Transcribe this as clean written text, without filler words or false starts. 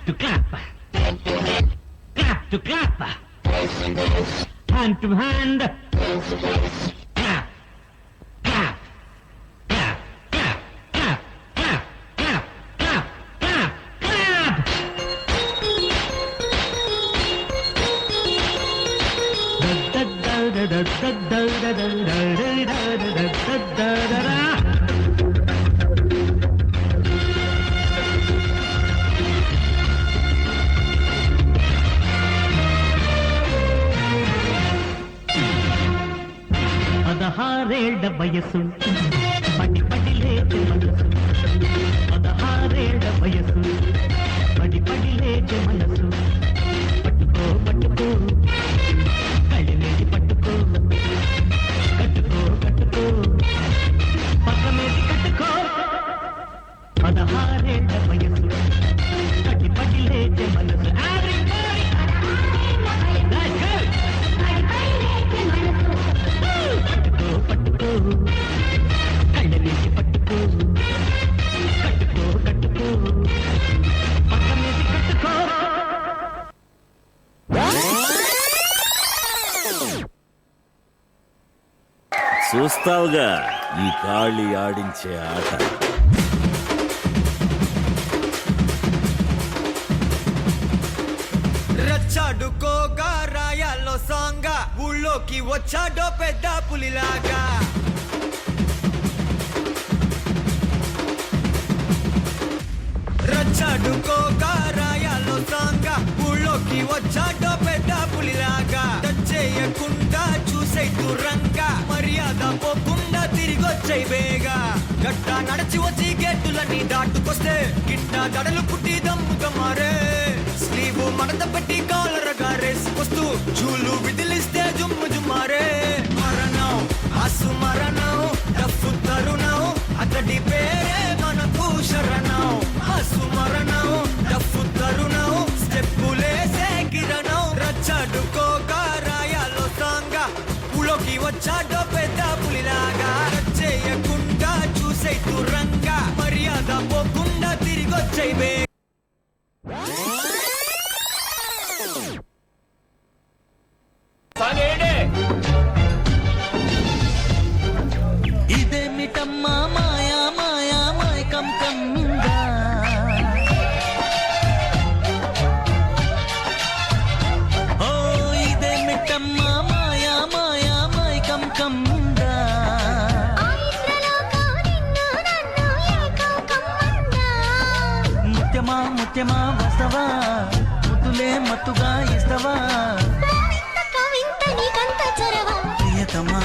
to clap, clap to clap, hand to hand, clap, clap, clap, clap, clap, clap, clap, clap, clap, clap. పదహారేళ్ల వయసు పడి పడి లేచే మనసు, పదహారేళ్ల వయసు పడి పడి లేచే మనసు, పట్టుకో పట్టుకో కళ్ళమేది పట్టుకో, కట్టుకో కట్టుకో పక్కమేది కట్టుకో, పదహారేళ్ల వయసు పడి పడి లేచే మనసు. కళ్ళమేది పట్టుకో, కట్టుకో కట్టుకో పక్కమేది కట్టుకో. చూస్తావుగా ఈ కాళీ ఆడించే ఆట. రచ్చాడుకోగా రాయాల్లో సాంగా ఊళ్ళోకి వచ్చాడో పెద్ద పులిలాగా. రచ్చాడుకోగా రాయాల్లో సాంగా ఊళ్ళోకి వచ్చాడో పెద్ద పులిలాగా. చేయకుండా చూసే దూరంగా మర్యాద పోకుండా తిరిగొచ్చే వేగా. గట్ట నడిచి వచ్చి గేటులని దాటుకొస్తే గిట్ట దడలు పుట్టి దమ్ముగా మారే. స్లీవు మడత పెట్టి కాలరగా రేసుకొస్తూ జూలు విదిలిస్తే జుమ్ము జుమ్మారే. మరణం ఆసు మరణం డఫు తరుణం అతడి పేరే మనకు శరణం. ఆసు మరణం డఫు తరుణం స్టెప్పులేసే కిరణం. రచ్చాడుకోగా రాయాలో సాంగా ఊళ్ళోకి వచ్చాడో పెద్ద పులిలాగా. చేయకుండా చూసే దూరంగా మర్యాద పోకుండా తిరిగొచ్చే వే. ఇదేమిటమ్మా మాయా మాయా మాయకం కమ్మిందా. ఓ ఇదేమిటమ్మా మాయా మాయా మాయకం కమ్మిందా. ముత్యమా ముత్యమా వస్తవా ముద్దులే మత్తుగా ఇస్తవా. ప్రియతమా